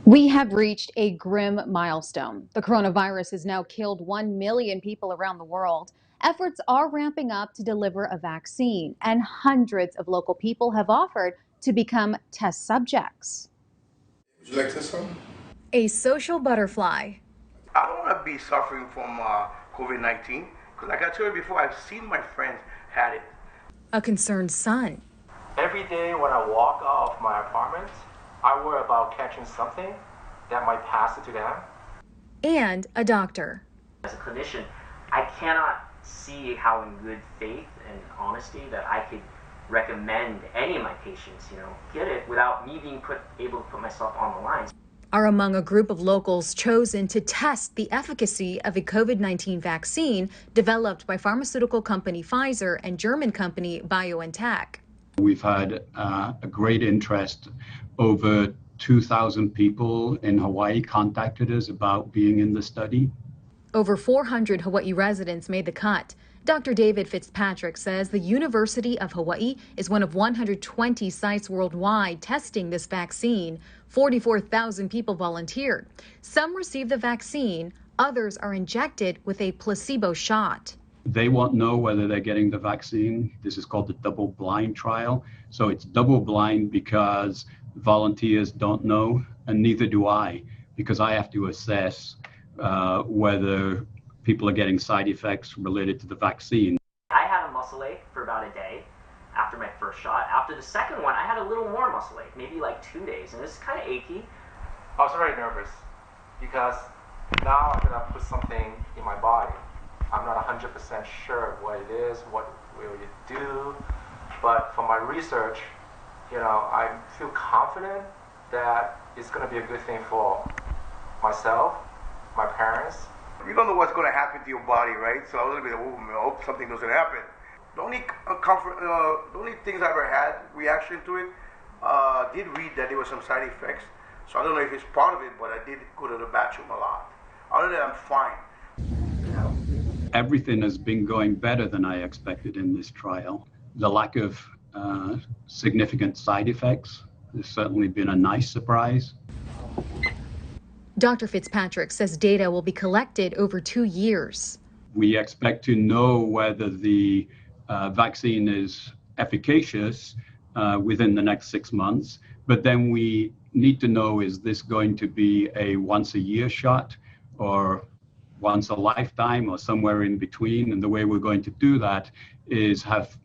We have reached a grim milestone. The coronavirus has now killed 1 million people around the world. Efforts are ramping up to deliver a vaccine, and hundreds of local people have offered to become test subjects. Would you like this one? A social butterfly. I don't want to be suffering from COVID-19 because, like I told you before, I've seen my friends had it. A concerned son. Every day when I walk out of my apartment, I worry about catching something that might pass it to them. And a doctor. As a clinician, I cannot see how in good faith and honesty that I could recommend any of my patients, get it without me being able to put myself on the line. Are among a group of locals chosen to test the efficacy of a COVID-19 vaccine developed by pharmaceutical company Pfizer and German company BioNTech. We've had a great interest. Over 2,000 people in Hawaii contacted us about being in the study. Over 400 Hawaii residents made the cut. Dr. David Fitzpatrick says the University of Hawaii is one of 120 sites worldwide testing this vaccine. 44,000 people volunteered. Some received the vaccine, others are injected with a placebo shot. They won't know whether they're getting the vaccine. This is called the double-blind trial. So it's double-blind because volunteers don't know, and neither do I, because I have to assess whether people are getting side effects related to the vaccine. I had a muscle ache for about a day after my first shot. After the second one, I had a little more muscle ache, maybe like 2 days, and it was kind of achy. I was very nervous because now I'm going to put something in my body. I'm not 100% sure what it is, what will it do, but from my research, I feel confident that it's going to be a good thing for myself, my parents. You don't know what's going to happen to your body, right? So I was a little bit, I hope something doesn't happen. The only things I ever had reaction to it, did read that there were some side effects. So I don't know if it's part of it, but I did go to the bathroom a lot. Other than that, I'm fine. Everything has been going better than I expected in this trial. The lack of significant side effects has certainly been a nice surprise. Dr. Fitzpatrick says data will be collected over 2 years. We expect to know whether the vaccine is efficacious within the next 6 months, but then we need to know, is this going to be a once-a-year shot or once a lifetime or somewhere in between? And the way we're going to do that is have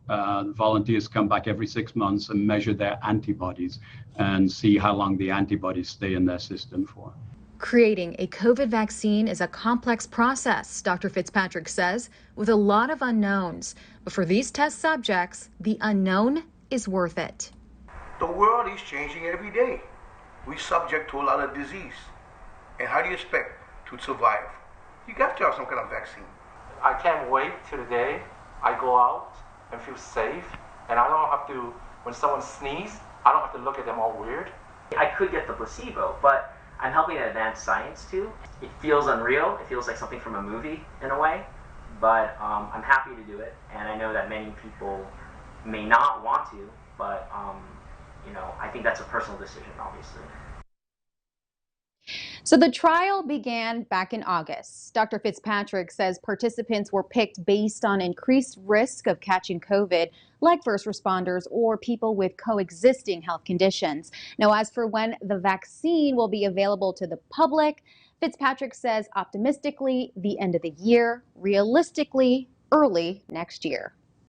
volunteers come back every 6 months and measure their antibodies and see how long the antibodies stay in their system for. Creating a COVID vaccine is a complex process, Dr. Fitzpatrick says, with a lot of unknowns. But for these test subjects, the unknown is worth it. The world is changing every day. We're subject to a lot of disease. And how do you expect to survive? You got to have some kind of vaccine. I can't wait till the day I go out and feel safe, and I don't have to, when someone sneezes, I don't have to look at them all weird. I could get the placebo, but I'm helping advance science too. It feels unreal. It feels like something from a movie in a way, but I'm happy to do it. And I know that many people may not want to, but I think that's a personal decision, obviously. So the trial began back in August. Dr. Fitzpatrick says participants were picked based on increased risk of catching COVID, like first responders or people with coexisting health conditions. Now, as for when the vaccine will be available to the public, Fitzpatrick says optimistically the end of the year, realistically early next year.